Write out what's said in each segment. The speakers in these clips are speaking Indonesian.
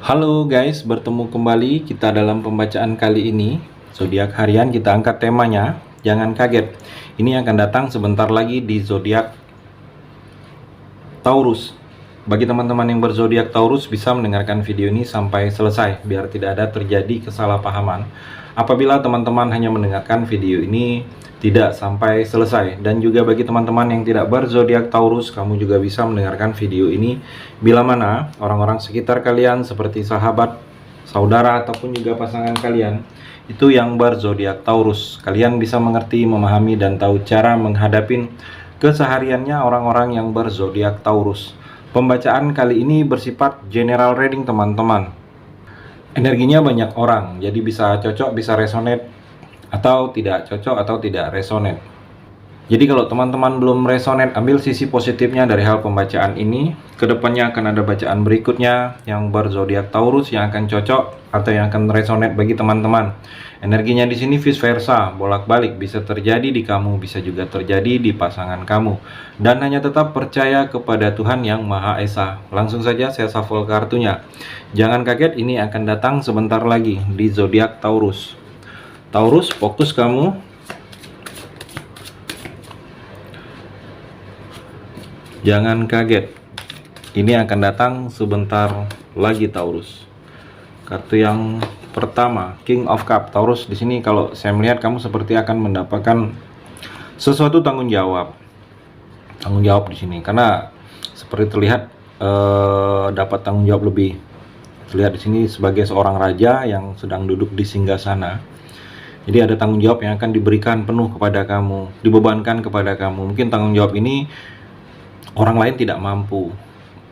Halo guys, bertemu kembali kita dalam pembacaan kali ini. Zodiak harian kita angkat temanya, jangan kaget. Ini akan datang sebentar lagi di zodiak Taurus. Bagi teman-teman yang berzodiak Taurus bisa mendengarkan video ini sampai selesai biar tidak ada terjadi kesalahpahaman. Apabila teman-teman hanya mendengarkan video ini tidak sampai selesai, dan juga bagi teman-teman yang tidak berzodiak Taurus, kamu juga bisa mendengarkan video ini bila mana orang-orang sekitar kalian seperti sahabat, saudara, ataupun juga pasangan kalian itu yang berzodiak Taurus. Kalian bisa mengerti, memahami, dan tahu cara menghadapi kesehariannya orang-orang yang berzodiak Taurus. Pembacaan kali ini bersifat general reading teman-teman. Energinya banyak orang, jadi bisa cocok, bisa resonate, atau tidak cocok, atau tidak resonate. Jadi kalau teman-teman belum resonate, ambil sisi positifnya dari hal pembacaan ini. Kedepannya akan ada bacaan berikutnya yang berzodiak Taurus yang akan cocok atau yang akan resonate bagi teman-teman. Energinya di sini vice versa, bolak-balik, bisa terjadi di kamu, bisa juga terjadi di pasangan kamu. Dan hanya tetap percaya kepada Tuhan yang Maha Esa. Langsung saja saya shuffle kartunya. Jangan kaget, ini akan datang sebentar lagi di zodiak Taurus. Taurus, fokus kamu. Jangan kaget, ini akan datang sebentar lagi Taurus. Kartu yang pertama, King of Cup. Taurus, di sini kalau saya melihat kamu seperti akan mendapatkan sesuatu tanggung jawab. Tanggung jawab di sini karena seperti terlihat dapat tanggung jawab lebih. Terlihat di sini sebagai seorang raja yang sedang duduk di singgasana. Jadi ada tanggung jawab yang akan diberikan penuh kepada kamu, dibebankan kepada kamu. Mungkin tanggung jawab ini orang lain tidak mampu.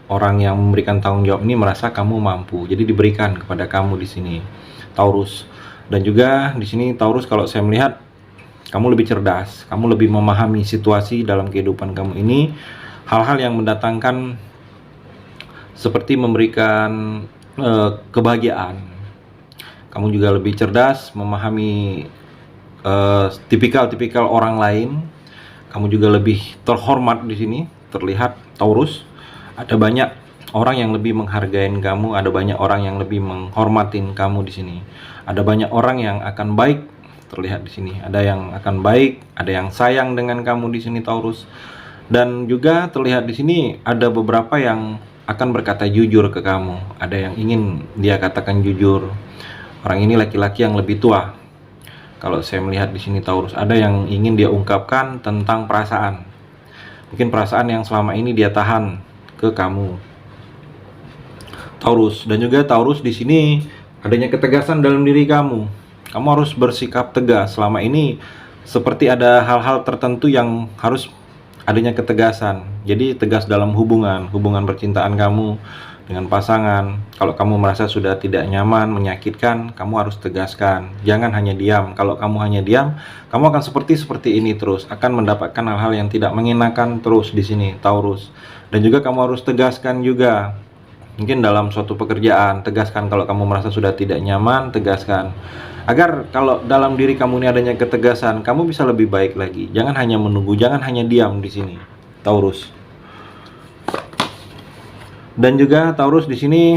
Orang yang memberikan tanggung jawab ini merasa kamu mampu, jadi diberikan kepada kamu di sini, Taurus. Dan juga di sini Taurus, kalau saya melihat kamu lebih cerdas, kamu lebih memahami situasi dalam kehidupan kamu ini, hal-hal yang mendatangkan seperti memberikan kebahagiaan. Kamu juga lebih cerdas, memahami tipikal-tipikal orang lain. Kamu juga lebih terhormat di sini, terlihat Taurus. Ada banyak orang yang lebih menghargai kamu, ada banyak orang yang lebih menghormatin kamu di sini. Ada banyak orang yang akan baik, terlihat di sini. Ada yang akan baik, ada yang sayang dengan kamu di sini Taurus. Dan juga terlihat di sini ada beberapa yang akan berkata jujur ke kamu. Ada yang ingin dia katakan jujur. Orang ini laki-laki yang lebih tua. Kalau saya melihat di sini Taurus, ada yang ingin dia ungkapkan tentang perasaan. Mungkin perasaan yang selama ini dia tahan ke kamu, Taurus. Dan juga Taurus, di sini adanya ketegasan dalam diri kamu. Kamu harus bersikap tegas. Selama ini seperti ada hal-hal tertentu yang harus adanya ketegasan. Jadi tegas dalam hubungan percintaan kamu dengan pasangan. Kalau kamu merasa sudah tidak nyaman, menyakitkan, kamu harus tegaskan. Jangan hanya diam. Kalau kamu hanya diam, kamu akan seperti ini terus, akan mendapatkan hal-hal yang tidak mengenakan terus di sini, Taurus. Dan juga kamu harus tegaskan juga. Mungkin dalam suatu pekerjaan, tegaskan. Kalau kamu merasa sudah tidak nyaman, tegaskan. Agar kalau dalam diri kamu ini adanya ketegasan, kamu bisa lebih baik lagi. Jangan hanya menunggu, jangan hanya diam di sini, Taurus. Dan juga Taurus, di sini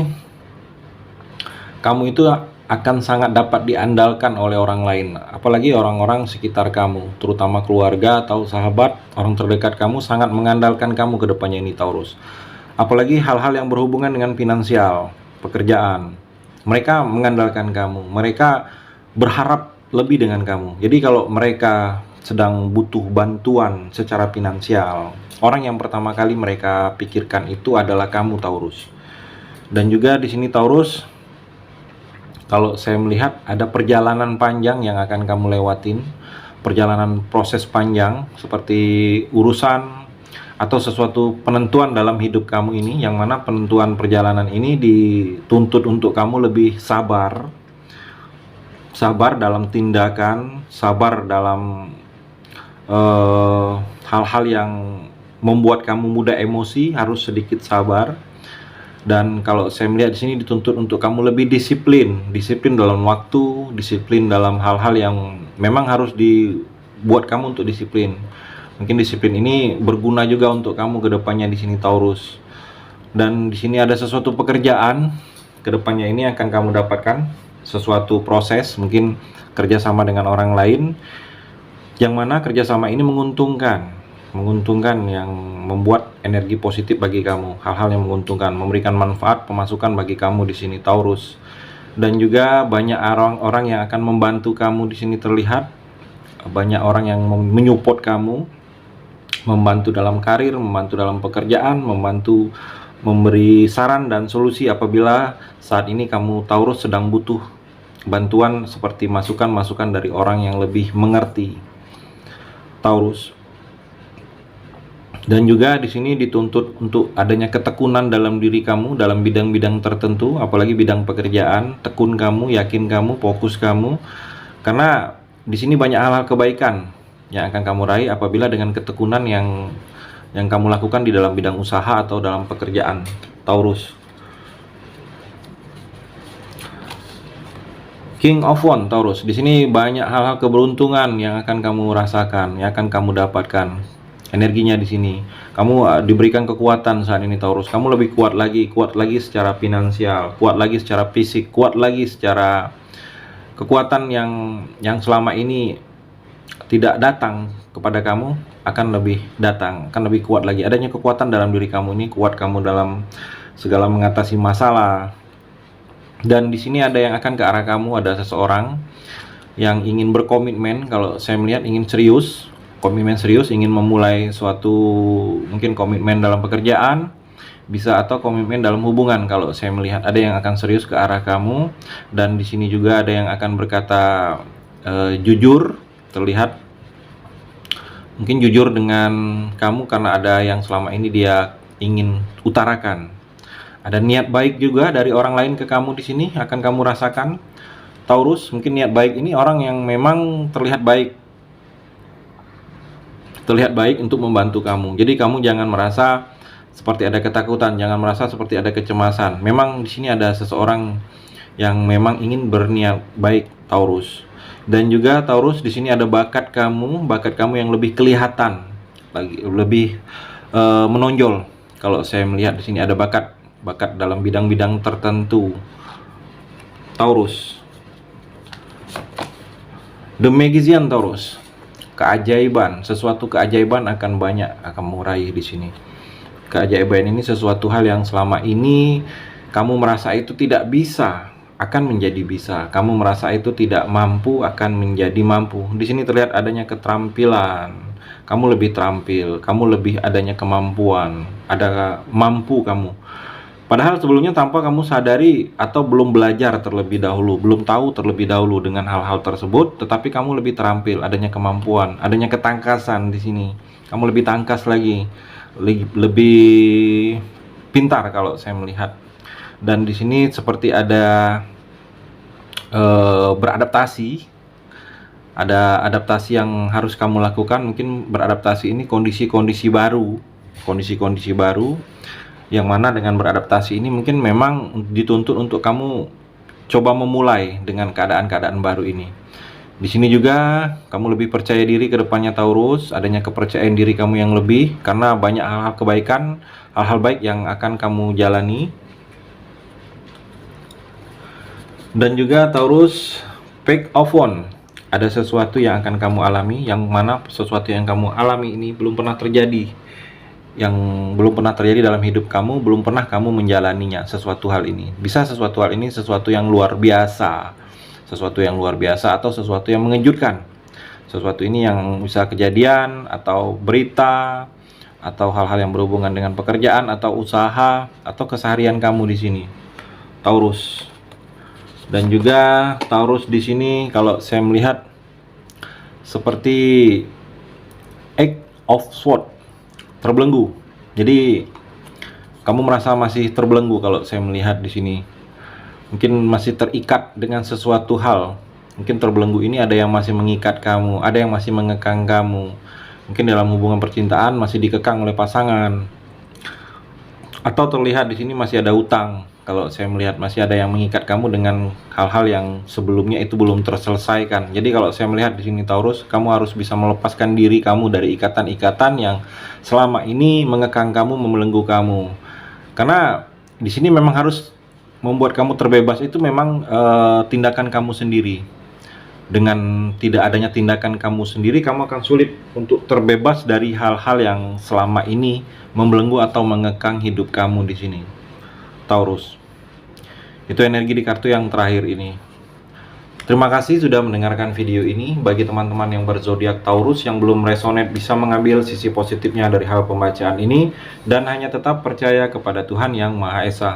kamu itu akan sangat dapat diandalkan oleh orang lain, apalagi orang-orang sekitar kamu, terutama keluarga atau sahabat, orang terdekat kamu sangat mengandalkan kamu ke depannya ini Taurus. Apalagi hal-hal yang berhubungan dengan finansial, pekerjaan. Mereka mengandalkan kamu, mereka berharap lebih dengan kamu. Jadi kalau mereka sedang butuh bantuan secara finansial, orang yang pertama kali mereka pikirkan itu adalah kamu Taurus. Dan juga di sini Taurus, kalau saya melihat ada perjalanan panjang yang akan kamu lewatin, perjalanan proses panjang seperti urusan atau sesuatu penentuan dalam hidup kamu ini, yang mana penentuan perjalanan ini dituntut untuk kamu lebih sabar. Sabar dalam tindakan, sabar dalam hal-hal yang membuat kamu mudah emosi, harus sedikit sabar. Dan kalau saya melihat di sini dituntut untuk kamu lebih disiplin dalam waktu, disiplin dalam hal-hal yang memang harus dibuat kamu untuk disiplin. Mungkin disiplin ini berguna juga untuk kamu ke depannya di sini Taurus. Dan di sini ada sesuatu pekerjaan kedepannya ini akan kamu dapatkan sesuatu proses, mungkin kerjasama dengan orang lain, yang mana kerjasama ini menguntungkan yang membuat energi positif bagi kamu, hal-hal yang menguntungkan, memberikan manfaat pemasukan bagi kamu di sini Taurus. Dan juga banyak orang-orang yang akan membantu kamu di sini terlihat, banyak orang yang menyupport kamu, membantu dalam karir, membantu dalam pekerjaan, membantu memberi saran dan solusi apabila saat ini kamu Taurus sedang butuh bantuan seperti masukan-masukan dari orang yang lebih mengerti Taurus. Dan juga di sini dituntut untuk adanya ketekunan dalam diri kamu dalam bidang-bidang tertentu, apalagi bidang pekerjaan. Tekun kamu, yakin kamu, fokus kamu, karena di sini banyak hal-hal kebaikan yang akan kamu raih apabila dengan ketekunan yang kamu lakukan di dalam bidang usaha atau dalam pekerjaan Taurus. King of Wands Taurus, di sini banyak hal-hal keberuntungan yang akan kamu rasakan, yang akan kamu dapatkan. Energinya di sini, kamu diberikan kekuatan saat ini Taurus. Kamu lebih kuat lagi secara finansial, kuat lagi secara fisik, kuat lagi secara kekuatan yang selama ini tidak datang kepada kamu akan lebih datang, akan lebih kuat lagi. Adanya kekuatan dalam diri kamu ini, kuat kamu dalam segala mengatasi masalah. Dan di sini ada yang akan ke arah kamu, ada seseorang yang ingin berkomitmen. Kalau saya melihat ingin serius, komitmen serius, ingin memulai suatu mungkin komitmen dalam pekerjaan bisa, atau komitmen dalam hubungan. Kalau saya melihat ada yang akan serius ke arah kamu, dan di sini juga ada yang akan berkata jujur, terlihat mungkin jujur dengan kamu karena ada yang selama ini dia ingin utarakan. Ada niat baik juga dari orang lain ke kamu di sini akan kamu rasakan Taurus. Mungkin niat baik ini orang yang memang terlihat baik untuk membantu kamu. Jadi kamu jangan merasa seperti ada ketakutan, jangan merasa seperti ada kecemasan. Memang di sini ada seseorang yang memang ingin berniat baik Taurus. Dan juga Taurus di sini ada bakat kamu yang lebih kelihatan, lebih menonjol. Kalau saya melihat di sini ada bakat dalam bidang-bidang tertentu Taurus. The Magician Taurus, keajaiban, sesuatu keajaiban akan banyak akan meraih di sini. Keajaiban ini sesuatu hal yang selama ini kamu merasa itu tidak bisa, akan menjadi bisa. Kamu merasa itu tidak mampu, akan menjadi mampu. Di sini terlihat adanya keterampilan. Kamu lebih terampil, kamu lebih adanya kemampuan, ada mampu kamu. Padahal sebelumnya tanpa kamu sadari atau belum belajar terlebih dahulu, belum tahu terlebih dahulu dengan hal-hal tersebut, tetapi kamu lebih terampil, adanya kemampuan, adanya ketangkasan di sini. Kamu lebih tangkas lagi, lebih pintar kalau saya melihat. Dan di sini seperti ada beradaptasi, ada adaptasi yang harus kamu lakukan. Mungkin beradaptasi ini kondisi-kondisi baru, yang mana dengan beradaptasi ini mungkin memang dituntut untuk kamu coba memulai dengan keadaan-keadaan baru ini. Di sini juga kamu lebih percaya diri ke depannya Taurus, adanya kepercayaan diri kamu yang lebih karena banyak hal-hal kebaikan, hal-hal baik yang akan kamu jalani. Dan juga Taurus, Page of Wands, ada sesuatu yang akan kamu alami, yang mana sesuatu yang kamu alami ini belum pernah terjadi. Yang belum pernah terjadi dalam hidup kamu, belum pernah kamu menjalaninya. Sesuatu hal ini bisa sesuatu yang luar biasa, atau sesuatu yang mengejutkan. Sesuatu ini yang bisa kejadian atau berita atau hal-hal yang berhubungan dengan pekerjaan atau usaha atau keseharian kamu di sini Taurus. Dan juga Taurus di sini kalau saya melihat seperti Eight of Swords, terbelenggu. Jadi kamu merasa masih terbelenggu kalau saya melihat di sini. Mungkin masih terikat dengan sesuatu hal. Mungkin terbelenggu ini ada yang masih mengikat kamu, ada yang masih mengekang kamu. Mungkin dalam hubungan percintaan masih dikekang oleh pasangan. Atau terlihat di sini masih ada utang. Kalau saya melihat masih ada yang mengikat kamu dengan hal-hal yang sebelumnya itu belum terselesaikan. Jadi kalau saya melihat di sini Taurus, kamu harus bisa melepaskan diri kamu dari ikatan-ikatan yang selama ini mengekang kamu, membelenggu kamu. Karena di sini memang harus membuat kamu terbebas itu memang tindakan kamu sendiri. Dengan tidak adanya tindakan kamu sendiri, kamu akan sulit untuk terbebas dari hal-hal yang selama ini membelenggu atau mengekang hidup kamu di sini, Taurus. Itu energi di kartu yang terakhir ini. Terima kasih sudah mendengarkan video ini. Bagi teman-teman yang berzodiak Taurus yang belum resonate, bisa mengambil sisi positifnya dari hal pembacaan ini dan hanya tetap percaya kepada Tuhan Yang Maha Esa.